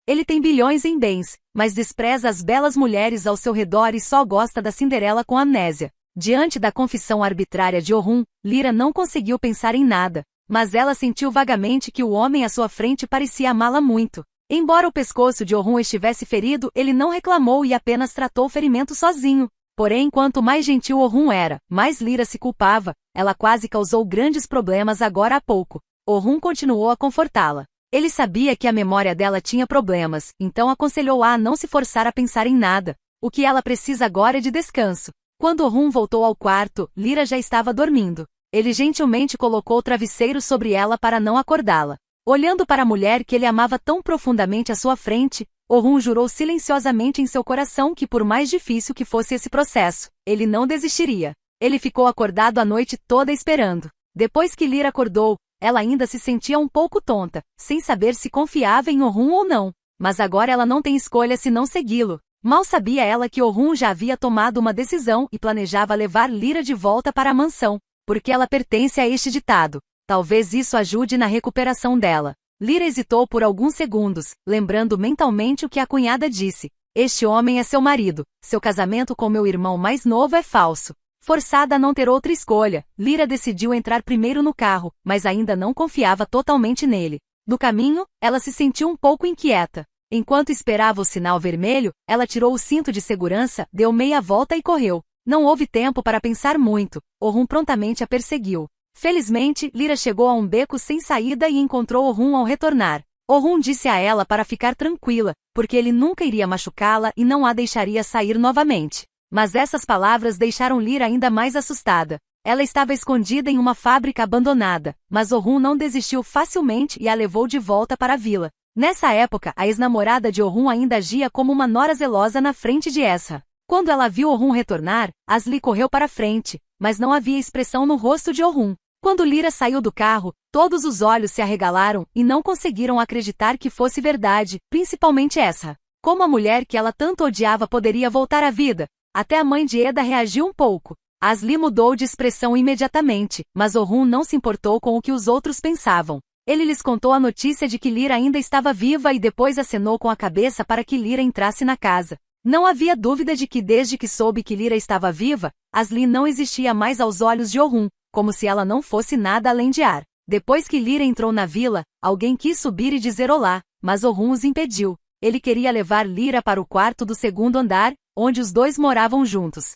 Ele tem bilhões em bens, mas despreza as belas mulheres ao seu redor e só gosta da Cinderela com amnésia. Diante da confissão arbitrária de Orhun, Lyra não conseguiu pensar em nada, mas ela sentiu vagamente que o homem à sua frente parecia amá-la muito. Embora o pescoço de Orhun estivesse ferido, ele não reclamou e apenas tratou o ferimento sozinho. Porém, quanto mais gentil Orhun era, mais Lyra se culpava. Ela quase causou grandes problemas agora há pouco. Orhun continuou a confortá-la. Ele sabia que a memória dela tinha problemas, então aconselhou-a a não se forçar a pensar em nada. O que ela precisa agora é de descanso. Quando Orhun voltou ao quarto, Lyra já estava dormindo. Ele gentilmente colocou o travesseiro sobre ela para não acordá-la. Olhando para a mulher que ele amava tão profundamente à sua frente, Orhun jurou silenciosamente em seu coração que por mais difícil que fosse esse processo, ele não desistiria. Ele ficou acordado a noite toda esperando. Depois que Lyra acordou, ela ainda se sentia um pouco tonta, sem saber se confiava em Orhun ou não. Mas agora ela não tem escolha senão segui-lo. Mal sabia ela que Orhun já havia tomado uma decisão e planejava levar Lyra de volta para a mansão, porque ela pertence a este ditado. Talvez isso ajude na recuperação dela. Lyra hesitou por alguns segundos, lembrando mentalmente o que a cunhada disse. Este homem é seu marido, seu casamento com meu irmão mais novo é falso. Forçada a não ter outra escolha, Lyra decidiu entrar primeiro no carro, mas ainda não confiava totalmente nele. No caminho, ela se sentiu um pouco inquieta. Enquanto esperava o sinal vermelho, ela tirou o cinto de segurança, deu meia volta e correu. Não houve tempo para pensar muito. Orhun prontamente a perseguiu. Felizmente, Lyra chegou a um beco sem saída e encontrou Orhun ao retornar. Orhun disse a ela para ficar tranquila, porque ele nunca iria machucá-la e não a deixaria sair novamente. Mas essas palavras deixaram Lyra ainda mais assustada. Ela estava escondida em uma fábrica abandonada, mas Orhun não desistiu facilmente e a levou de volta para a vila. Nessa época, a ex-namorada de Orhun ainda agia como uma nora zelosa na frente de Ezra. Quando ela viu Orhun retornar, Asli correu para frente, mas não havia expressão no rosto de Orhun. Quando Lyra saiu do carro, todos os olhos se arregalaram e não conseguiram acreditar que fosse verdade, principalmente Ezra. Como a mulher que ela tanto odiava poderia voltar à vida? Até a mãe de Eda reagiu um pouco. Asli mudou de expressão imediatamente, mas Orhun não se importou com o que os outros pensavam. Ele lhes contou a notícia de que Lyra ainda estava viva e depois acenou com a cabeça para que Lyra entrasse na casa. Não havia dúvida de que desde que soube que Lyra estava viva, Asli não existia mais aos olhos de Orhun, como se ela não fosse nada além de ar. Depois que Lyra entrou na vila, alguém quis subir e dizer olá, mas Orhun os impediu. Ele queria levar Lyra para o quarto do segundo andar, onde os dois moravam juntos.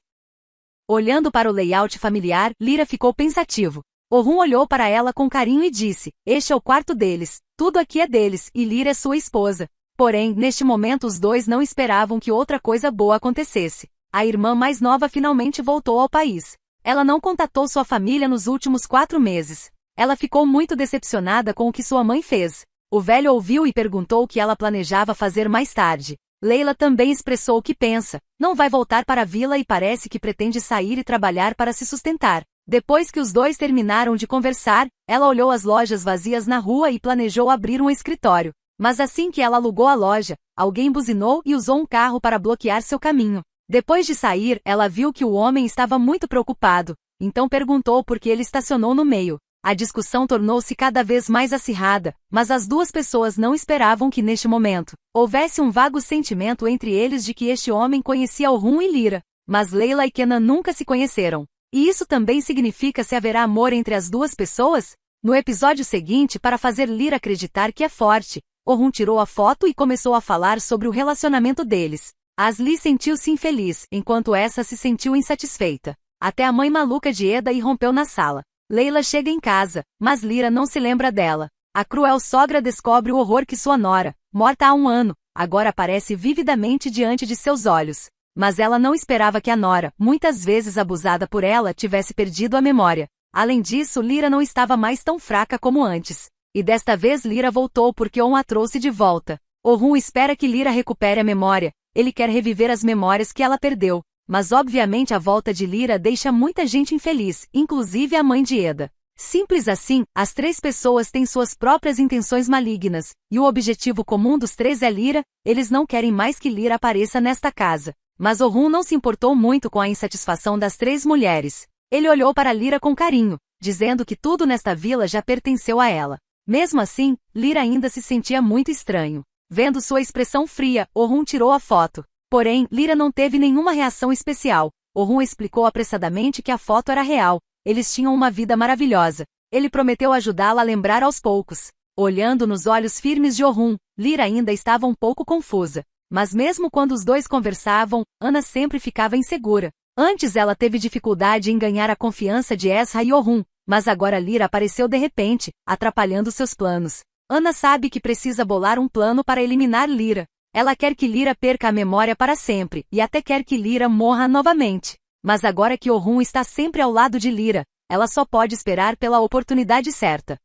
Olhando para o layout familiar, Lyra ficou pensativo. Orhun olhou para ela com carinho e disse, este é o quarto deles, tudo aqui é deles, e Lyra é sua esposa. Porém, neste momento os dois não esperavam que outra coisa boa acontecesse. A irmã mais nova finalmente voltou ao país. Ela não contatou sua família nos últimos 4 meses. Ela ficou muito decepcionada com o que sua mãe fez. O velho ouviu e perguntou o que ela planejava fazer mais tarde. Leila também expressou o que pensa. Não vai voltar para a vila e parece que pretende sair e trabalhar para se sustentar. Depois que os dois terminaram de conversar, ela olhou as lojas vazias na rua e planejou abrir um escritório. Mas assim que ela alugou a loja, alguém buzinou e usou um carro para bloquear seu caminho. Depois de sair, ela viu que o homem estava muito preocupado, então perguntou por que ele estacionou no meio. A discussão tornou-se cada vez mais acirrada, mas as duas pessoas não esperavam que neste momento houvesse um vago sentimento entre eles de que este homem conhecia Orhun e Lyra. Mas Leila e Kenan nunca se conheceram. E isso também significa se haverá amor entre as duas pessoas? No episódio seguinte, para fazer Lyra acreditar que é forte, Orhun tirou a foto e começou a falar sobre o relacionamento deles. Asli sentiu-se infeliz, enquanto essa se sentiu insatisfeita. Até a mãe maluca de Eda irrompeu na sala. Leila chega em casa, mas Lyra não se lembra dela. A cruel sogra descobre o horror que sua nora, morta há 1 ano, agora aparece vividamente diante de seus olhos. Mas ela não esperava que a nora, muitas vezes abusada por ela, tivesse perdido a memória. Além disso, Lyra não estava mais tão fraca como antes. E desta vez Lyra voltou porque On a trouxe de volta. Orhun espera que Lyra recupere a memória. Ele quer reviver as memórias que ela perdeu. Mas obviamente a volta de Lyra deixa muita gente infeliz, inclusive a mãe de Eda. Simples assim, as 3 pessoas têm suas próprias intenções malignas, e o objetivo comum dos 3 é Lyra. Eles não querem mais que Lyra apareça nesta casa. Mas Orhun não se importou muito com a insatisfação das 3 mulheres. Ele olhou para Lyra com carinho, dizendo que tudo nesta vila já pertenceu a ela. Mesmo assim, Lyra ainda se sentia muito estranho. Vendo sua expressão fria, Orhun tirou a foto. Porém, Lyra não teve nenhuma reação especial. Orhun explicou apressadamente que a foto era real. Eles tinham uma vida maravilhosa. Ele prometeu ajudá-la a lembrar aos poucos. Olhando nos olhos firmes de Orhun, Lyra ainda estava um pouco confusa. Mas mesmo quando os dois conversavam, Ana sempre ficava insegura. Antes ela teve dificuldade em ganhar a confiança de Ezra e Orhun, mas agora Lyra apareceu de repente, atrapalhando seus planos. Ana sabe que precisa bolar um plano para eliminar Lyra. Ela quer que Lyra perca a memória para sempre, e até quer que Lyra morra novamente. Mas agora que Orhun está sempre ao lado de Lyra, ela só pode esperar pela oportunidade certa.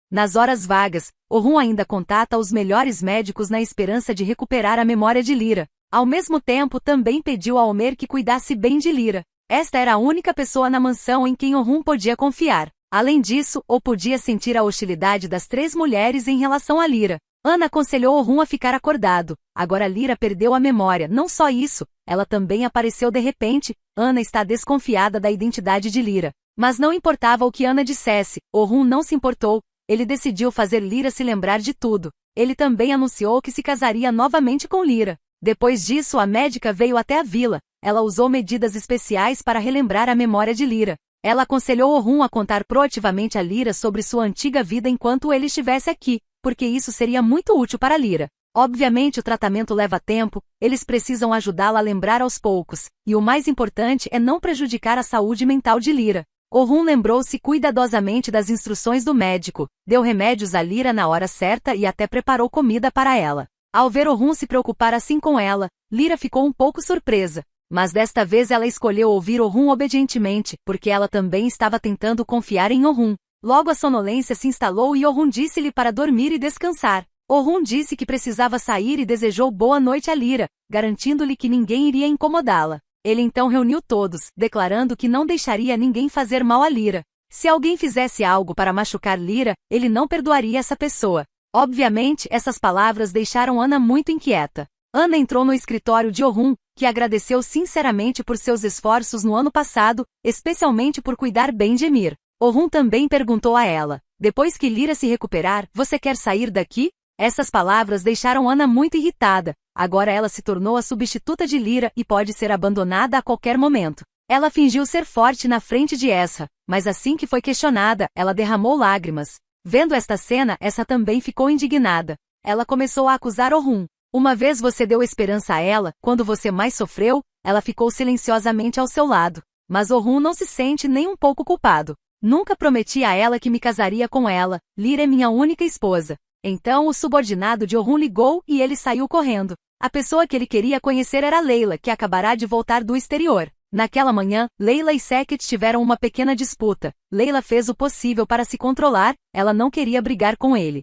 Nas horas vagas, Orhun ainda contata os melhores médicos na esperança de recuperar a memória de Lyra. Ao mesmo tempo também pediu a Omer que cuidasse bem de Lyra. Esta era a única pessoa na mansão em quem Orhun podia confiar. Além disso, ou podia sentir a hostilidade das 3 mulheres em relação a Lyra. Ana aconselhou Orhun a ficar acordado. Agora Lyra perdeu a memória. Não só isso, ela também apareceu de repente. Ana está desconfiada da identidade de Lyra. Mas não importava o que Ana dissesse, Orhun não se importou. Ele decidiu fazer Lyra se lembrar de tudo. Ele também anunciou que se casaria novamente com Lyra. Depois disso, a médica veio até a vila. Ela usou medidas especiais para relembrar a memória de Lyra. Ela aconselhou Orhun a contar proativamente a Lyra sobre sua antiga vida enquanto ele estivesse aqui, porque isso seria muito útil para Lyra. Obviamente o tratamento leva tempo, eles precisam ajudá-la a lembrar aos poucos, e o mais importante é não prejudicar a saúde mental de Lyra. Orhun lembrou-se cuidadosamente das instruções do médico, deu remédios a Lyra na hora certa e até preparou comida para ela. Ao ver Orhun se preocupar assim com ela, Lyra ficou um pouco surpresa. Mas desta vez ela escolheu ouvir Orhun obedientemente, porque ela também estava tentando confiar em Orhun. Logo a sonolência se instalou e Orhun disse-lhe para dormir e descansar. Orhun disse que precisava sair e desejou boa noite a Lyra, garantindo-lhe que ninguém iria incomodá-la. Ele então reuniu todos, declarando que não deixaria ninguém fazer mal a Lyra. Se alguém fizesse algo para machucar Lyra, ele não perdoaria essa pessoa. Obviamente, essas palavras deixaram Ana muito inquieta. Ana entrou no escritório de Orhun, que agradeceu sinceramente por seus esforços no ano passado, especialmente por cuidar bem de Ymir. Orhun também perguntou a ela, depois que Lyra se recuperar, você quer sair daqui? Essas palavras deixaram Ana muito irritada. Agora ela se tornou a substituta de Lyra e pode ser abandonada a qualquer momento. Ela fingiu ser forte na frente de Ezra, mas assim que foi questionada, ela derramou lágrimas. Vendo esta cena, essa também ficou indignada. Ela começou a acusar Orhun. Uma vez você deu esperança a ela, quando você mais sofreu, ela ficou silenciosamente ao seu lado. Mas Orhun não se sente nem um pouco culpado. Nunca prometi a ela que me casaria com ela, Lyra é minha única esposa. Então o subordinado de Orhun ligou e ele saiu correndo. A pessoa que ele queria conhecer era Layla, que acabará de voltar do exterior. Naquela manhã, Layla e Seket tiveram uma pequena disputa. Layla fez o possível para se controlar, ela não queria brigar com ele.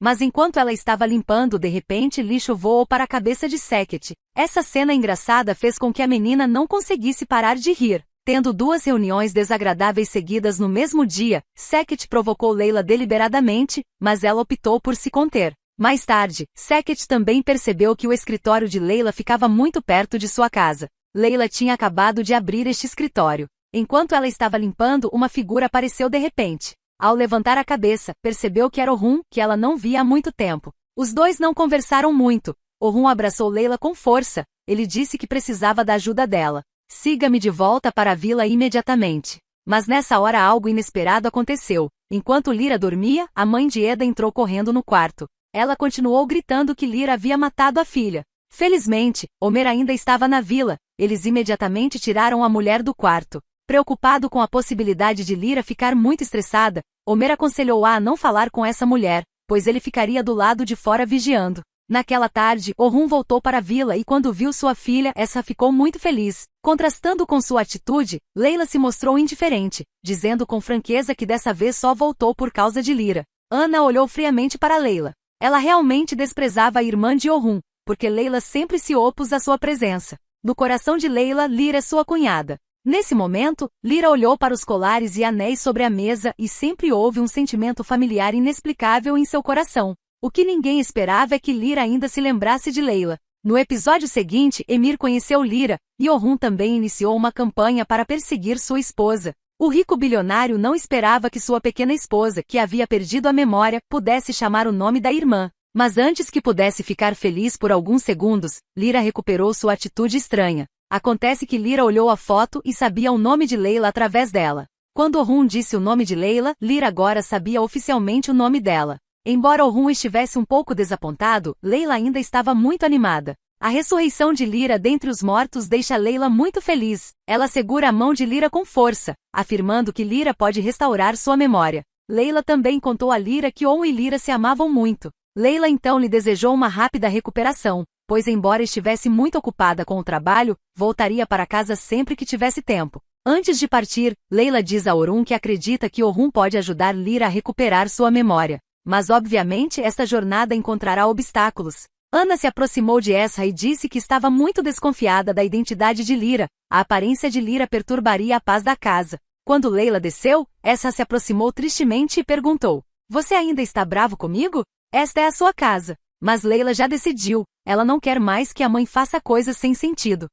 Mas enquanto ela estava limpando, de repente lixo voou para a cabeça de Seket. Essa cena engraçada fez com que a menina não conseguisse parar de rir. Tendo 2 reuniões desagradáveis seguidas no mesmo dia, Seket provocou Layla deliberadamente, mas ela optou por se conter. Mais tarde, Seket também percebeu que o escritório de Layla ficava muito perto de sua casa. Layla tinha acabado de abrir este escritório. Enquanto ela estava limpando, uma figura apareceu de repente. Ao levantar a cabeça, percebeu que era Orhun, que ela não via há muito tempo. Os dois não conversaram muito. Orhun abraçou Layla com força. Ele disse que precisava da ajuda dela. Siga-me de volta para a vila imediatamente. Mas nessa hora algo inesperado aconteceu. Enquanto Lyra dormia, a mãe de Eda entrou correndo no quarto. Ela continuou gritando que Lyra havia matado a filha. Felizmente, Omer ainda estava na vila. Eles imediatamente tiraram a mulher do quarto. Preocupado com a possibilidade de Lyra ficar muito estressada, Omer aconselhou-a a não falar com essa mulher, pois ele ficaria do lado de fora vigiando. Naquela tarde, Orhun voltou para a vila e quando viu sua filha, essa ficou muito feliz. Contrastando com sua atitude, Layla se mostrou indiferente, dizendo com franqueza que dessa vez só voltou por causa de Lyra. Ana olhou friamente para Layla. Ela realmente desprezava a irmã de Orhun, porque Layla sempre se opôs à sua presença. No coração de Layla, Lyra é sua cunhada. Nesse momento, Lyra olhou para os colares e anéis sobre a mesa e sempre houve um sentimento familiar inexplicável em seu coração. O que ninguém esperava é que Lyra ainda se lembrasse de Layla. No episódio seguinte, Ymir conheceu Lyra, e Orhun também iniciou uma campanha para perseguir sua esposa. O rico bilionário não esperava que sua pequena esposa, que havia perdido a memória, pudesse chamar o nome da irmã. Mas antes que pudesse ficar feliz por alguns segundos, Lyra recuperou sua atitude estranha. Acontece que Lyra olhou a foto e sabia o nome de Layla através dela. Quando Orhun disse o nome de Layla, Lyra agora sabia oficialmente o nome dela. Embora Orhun estivesse um pouco desapontado, Layla ainda estava muito animada. A ressurreição de Lyra dentre os mortos deixa Layla muito feliz. Ela segura a mão de Lyra com força, afirmando que Lyra pode restaurar sua memória. Layla também contou a Lyra que Orhun e Lyra se amavam muito. Layla então lhe desejou uma rápida recuperação, pois embora estivesse muito ocupada com o trabalho, voltaria para casa sempre que tivesse tempo. Antes de partir, Layla diz a Orhun que acredita que Orhun pode ajudar Lyra a recuperar sua memória. Mas obviamente esta jornada encontrará obstáculos. Ana se aproximou de Ezra e disse que estava muito desconfiada da identidade de Lyra. A aparência de Lyra perturbaria a paz da casa. Quando Layla desceu, Ezra se aproximou tristemente e perguntou: "Você ainda está bravo comigo? Esta é a sua casa." Mas Layla já decidiu, ela não quer mais que a mãe faça coisas sem sentido.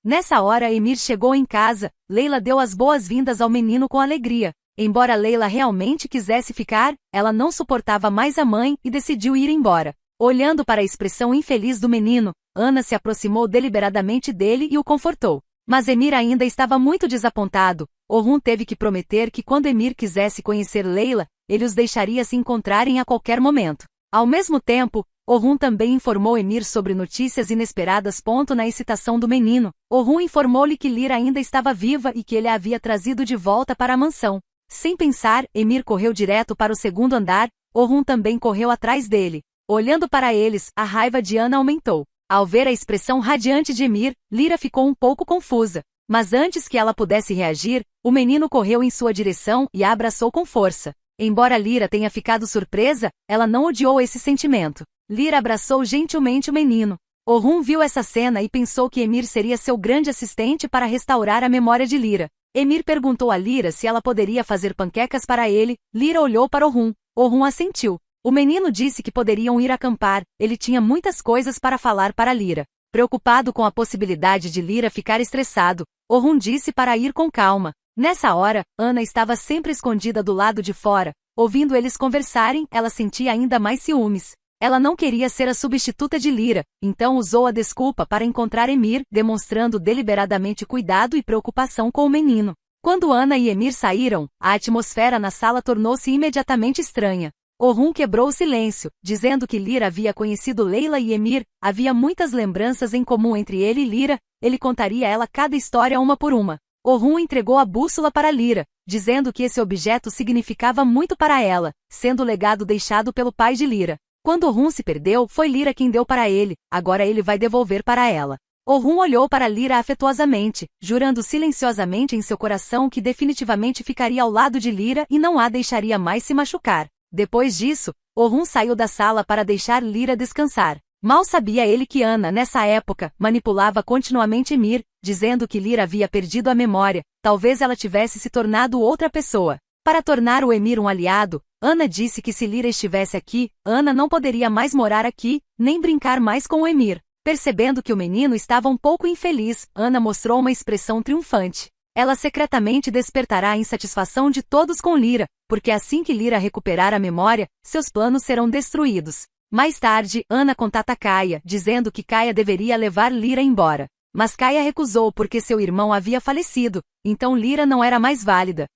Nessa hora Emir chegou em casa, Layla deu as boas-vindas ao menino com alegria. Embora Layla realmente quisesse ficar, ela não suportava mais a mãe e decidiu ir embora. Olhando para a expressão infeliz do menino, Ana se aproximou deliberadamente dele e o confortou. Mas Emir ainda estava muito desapontado. Orhun teve que prometer que quando Emir quisesse conhecer Layla, ele os deixaria se encontrarem a qualquer momento. Ao mesmo tempo, Orhun também informou Emir sobre notícias inesperadas. Na excitação do menino, Orhun informou-lhe que Lyra ainda estava viva e que ele a havia trazido de volta para a mansão. Sem pensar, Emir correu direto para o segundo andar. Orhun também correu atrás dele. Olhando para eles, a raiva de Ana aumentou. Ao ver a expressão radiante de Emir, Lyra ficou um pouco confusa. Mas antes que ela pudesse reagir, o menino correu em sua direção e a abraçou com força. Embora Lyra tenha ficado surpresa, ela não odiou esse sentimento. Lyra abraçou gentilmente o menino. Orhun viu essa cena e pensou que Emir seria seu grande assistente para restaurar a memória de Lyra. Emir perguntou a Lyra se ela poderia fazer panquecas para ele. Lyra olhou para Orhun. Orhun assentiu. O menino disse que poderiam ir acampar. Ele tinha muitas coisas para falar para Lyra. Preocupado com a possibilidade de Lyra ficar estressado, Orhun disse para ir com calma. Nessa hora, Ana estava sempre escondida do lado de fora. Ouvindo eles conversarem, ela sentia ainda mais ciúmes. Ela não queria ser a substituta de Lyra, então usou a desculpa para encontrar Emir, demonstrando deliberadamente cuidado e preocupação com o menino. Quando Ana e Emir saíram, a atmosfera na sala tornou-se imediatamente estranha. Orhun quebrou o silêncio, dizendo que Lyra havia conhecido Layla e Emir, havia muitas lembranças em comum entre ele e Lyra, ele contaria a ela cada história uma por uma. Orhun entregou a bússola para Lyra, dizendo que esse objeto significava muito para ela, sendo o legado deixado pelo pai de Lyra. Quando Orhun se perdeu, foi Lyra quem deu para ele, agora ele vai devolver para ela. Orhun olhou para Lyra afetuosamente, jurando silenciosamente em seu coração que definitivamente ficaria ao lado de Lyra e não a deixaria mais se machucar. Depois disso, Orhun saiu da sala para deixar Lyra descansar. Mal sabia ele que Ana, nessa época, manipulava continuamente Emir, dizendo que Lyra havia perdido a memória, talvez ela tivesse se tornado outra pessoa. Para tornar o Emir um aliado, Ana disse que se Lyra estivesse aqui, Ana não poderia mais morar aqui, nem brincar mais com o Emir. Percebendo que o menino estava um pouco infeliz, Ana mostrou uma expressão triunfante. Ela secretamente despertará a insatisfação de todos com Lyra, porque assim que Lyra recuperar a memória, seus planos serão destruídos. Mais tarde, Ana contata Kaia, dizendo que Kaia deveria levar Lyra embora. Mas Kaia recusou porque seu irmão havia falecido, então Lyra não era mais válida.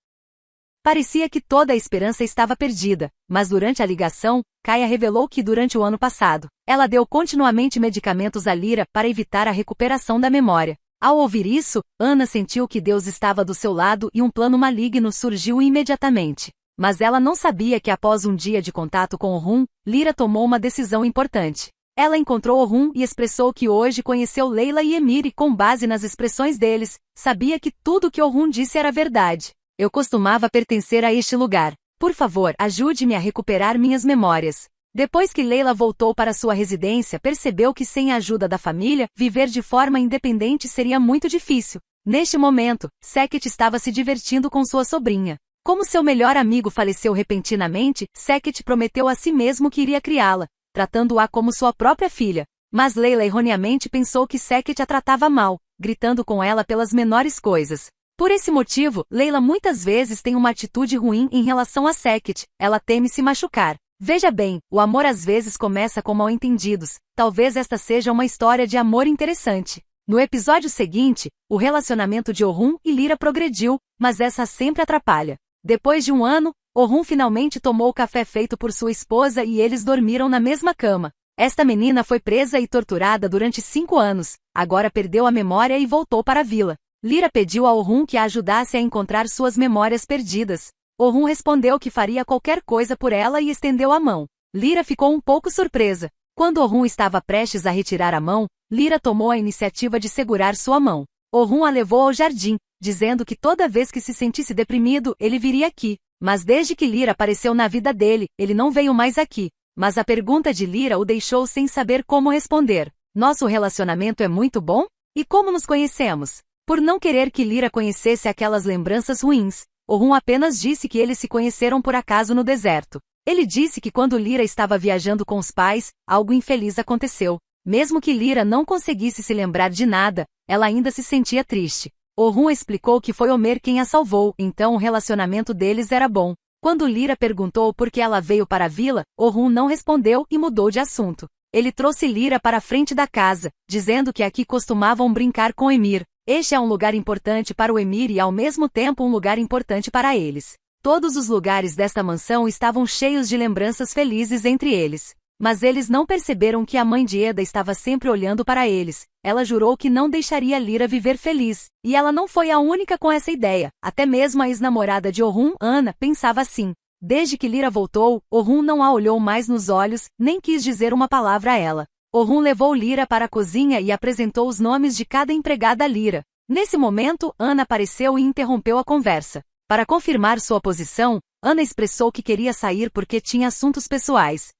Parecia que toda a esperança estava perdida, mas durante a ligação, Kaia revelou que durante o ano passado, ela deu continuamente medicamentos a Lyra para evitar a recuperação da memória. Ao ouvir isso, Ana sentiu que Deus estava do seu lado e um plano maligno surgiu imediatamente. Mas ela não sabia que após um dia de contato com Orhun, Lyra tomou uma decisão importante. Ela encontrou Orhun e expressou que hoje conheceu Layla e Emir e com base nas expressões deles, sabia que tudo que Orhun disse era verdade. Eu costumava pertencer a este lugar. Por favor, ajude-me a recuperar minhas memórias. Depois que Layla voltou para sua residência, percebeu que sem a ajuda da família, viver de forma independente seria muito difícil. Neste momento, Seket estava se divertindo com sua sobrinha. Como seu melhor amigo faleceu repentinamente, Seket prometeu a si mesmo que iria criá-la, tratando-a como sua própria filha. Mas Layla erroneamente pensou que Seket a tratava mal, gritando com ela pelas menores coisas. Por esse motivo, Layla muitas vezes tem uma atitude ruim em relação a Seket, ela teme se machucar. Veja bem, o amor às vezes começa com mal-entendidos. Talvez esta seja uma história de amor interessante. No episódio seguinte, o relacionamento de Orhun e Lyra progrediu, mas essa sempre atrapalha. Depois de um ano, Orhun finalmente tomou o café feito por sua esposa e eles dormiram na mesma cama. Esta menina foi presa e torturada durante 5 anos, agora perdeu a memória e voltou para a vila. Lyra pediu a Orhun que a ajudasse a encontrar suas memórias perdidas. Orhun respondeu que faria qualquer coisa por ela e estendeu a mão. Lyra ficou um pouco surpresa. Quando Orhun estava prestes a retirar a mão, Lyra tomou a iniciativa de segurar sua mão. Orhun a levou ao jardim, dizendo que toda vez que se sentisse deprimido, ele viria aqui. Mas desde que Lyra apareceu na vida dele, ele não veio mais aqui. Mas a pergunta de Lyra o deixou sem saber como responder. Nosso relacionamento é muito bom? E como nos conhecemos? Por não querer que Lyra conhecesse aquelas lembranças ruins, Orhun apenas disse que eles se conheceram por acaso no deserto. Ele disse que quando Lyra estava viajando com os pais, algo infeliz aconteceu. Mesmo que Lyra não conseguisse se lembrar de nada, ela ainda se sentia triste. Orhun explicou que foi Homer quem a salvou, então o relacionamento deles era bom. Quando Lyra perguntou por que ela veio para a vila, Orhun não respondeu e mudou de assunto. Ele trouxe Lyra para a frente da casa, dizendo que aqui costumavam brincar com Emir. Este é um lugar importante para o Emir e ao mesmo tempo um lugar importante para eles. Todos os lugares desta mansão estavam cheios de lembranças felizes entre eles. Mas eles não perceberam que a mãe de Eda estava sempre olhando para eles. Ela jurou que não deixaria Lyra viver feliz. E ela não foi a única com essa ideia. Até mesmo a ex-namorada de Orhun, Ana, pensava assim. Desde que Lyra voltou, Orhun não a olhou mais nos olhos, nem quis dizer uma palavra a ela. Orhun levou Lyra para a cozinha e apresentou os nomes de cada empregada a Lyra. Nesse momento, Ana apareceu e interrompeu a conversa. Para confirmar sua posição, Ana expressou que queria sair porque tinha assuntos pessoais.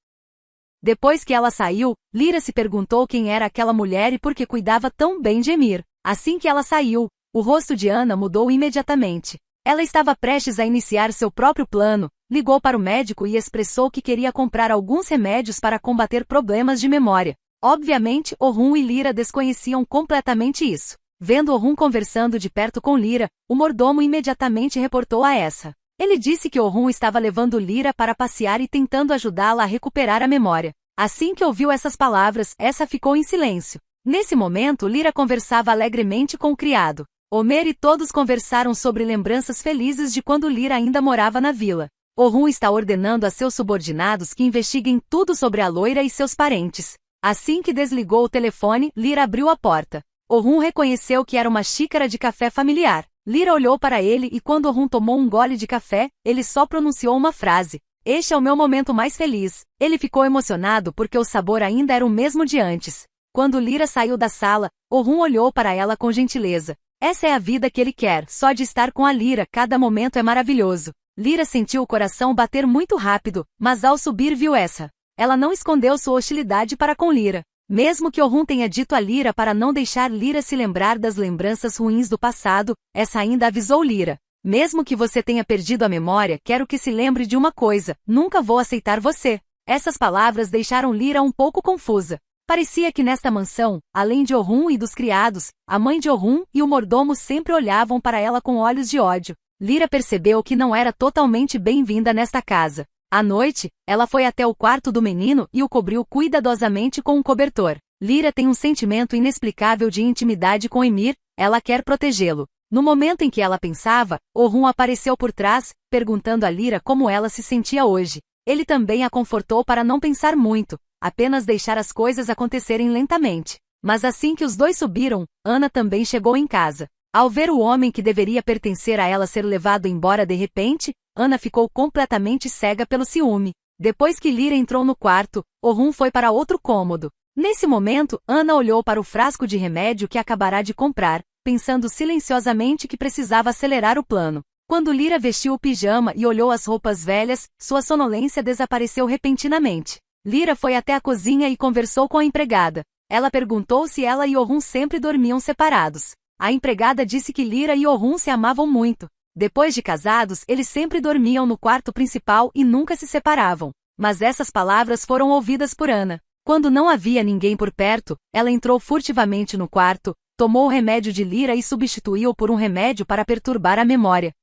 Depois que ela saiu, Lyra se perguntou quem era aquela mulher e por que cuidava tão bem de Emir. Assim que ela saiu, o rosto de Ana mudou imediatamente. Ela estava prestes a iniciar seu próprio plano, ligou para o médico e expressou que queria comprar alguns remédios para combater problemas de memória. Obviamente, Orhun e Lyra desconheciam completamente isso. Vendo Orhun conversando de perto com Lyra, o mordomo imediatamente reportou a essa. Ele disse que Orhun estava levando Lyra para passear e tentando ajudá-la a recuperar a memória. Assim que ouviu essas palavras, essa ficou em silêncio. Nesse momento, Lyra conversava alegremente com o criado. Homer e todos conversaram sobre lembranças felizes de quando Lyra ainda morava na vila. Orhun está ordenando a seus subordinados que investiguem tudo sobre a loira e seus parentes. Assim que desligou o telefone, Lyra abriu a porta. Orhun reconheceu que era uma xícara de café familiar. Lyra olhou para ele e quando Orhun tomou um gole de café, ele só pronunciou uma frase. Este é o meu momento mais feliz. Ele ficou emocionado porque o sabor ainda era o mesmo de antes. Quando Lyra saiu da sala, Orhun olhou para ela com gentileza. Essa é a vida que ele quer, só de estar com a Lyra, cada momento é maravilhoso. Lyra sentiu o coração bater muito rápido, mas ao subir viu essa. Ela não escondeu sua hostilidade para com Lyra. Mesmo que Orhun tenha dito a Lyra para não deixar Lyra se lembrar das lembranças ruins do passado, essa ainda avisou Lyra. Mesmo que você tenha perdido a memória, quero que se lembre de uma coisa, nunca vou aceitar você. Essas palavras deixaram Lyra um pouco confusa. Parecia que nesta mansão, além de Orhun e dos criados, a mãe de Orhun e o mordomo sempre olhavam para ela com olhos de ódio. Lyra percebeu que não era totalmente bem-vinda nesta casa. À noite, ela foi até o quarto do menino e o cobriu cuidadosamente com um cobertor. Lyra tem um sentimento inexplicável de intimidade com Emir, ela quer protegê-lo. No momento em que ela pensava, Orhun apareceu por trás, perguntando a Lyra como ela se sentia hoje. Ele também a confortou para não pensar muito, apenas deixar as coisas acontecerem lentamente. Mas assim que os dois subiram, Ana também chegou em casa. Ao ver o homem que deveria pertencer a ela ser levado embora de repente, Ana ficou completamente cega pelo ciúme. Depois que Lyra entrou no quarto, Orhun foi para outro cômodo. Nesse momento, Ana olhou para o frasco de remédio que acabará de comprar, pensando silenciosamente que precisava acelerar o plano. Quando Lyra vestiu o pijama e olhou as roupas velhas, sua sonolência desapareceu repentinamente. Lyra foi até a cozinha e conversou com a empregada. Ela perguntou se ela e Orhun sempre dormiam separados. A empregada disse que Lyra e Orhun se amavam muito. Depois de casados, eles sempre dormiam no quarto principal e nunca se separavam. Mas essas palavras foram ouvidas por Ana. Quando não havia ninguém por perto, ela entrou furtivamente no quarto, tomou o remédio de Lyra e substituiu-o por um remédio para perturbar a memória.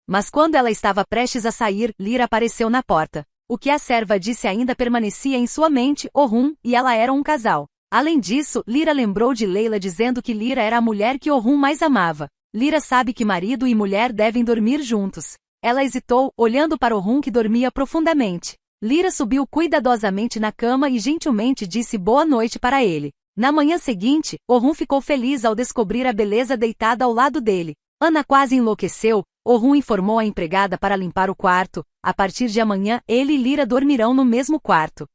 Mas quando ela estava prestes a sair, Lyra apareceu na porta. O que a serva disse ainda permanecia em sua mente, Orhun e ela eram um casal. Além disso, Lyra lembrou de Layla dizendo que Lyra era a mulher que Orhun mais amava. Lyra sabe que marido e mulher devem dormir juntos. Ela hesitou, olhando para Orhun que dormia profundamente. Lyra subiu cuidadosamente na cama e gentilmente disse boa noite para ele. Na manhã seguinte, Orhun ficou feliz ao descobrir a beleza deitada ao lado dele. Ana quase enlouqueceu. Orhun informou a empregada para limpar o quarto. A partir de amanhã, ele e Lyra dormirão no mesmo quarto.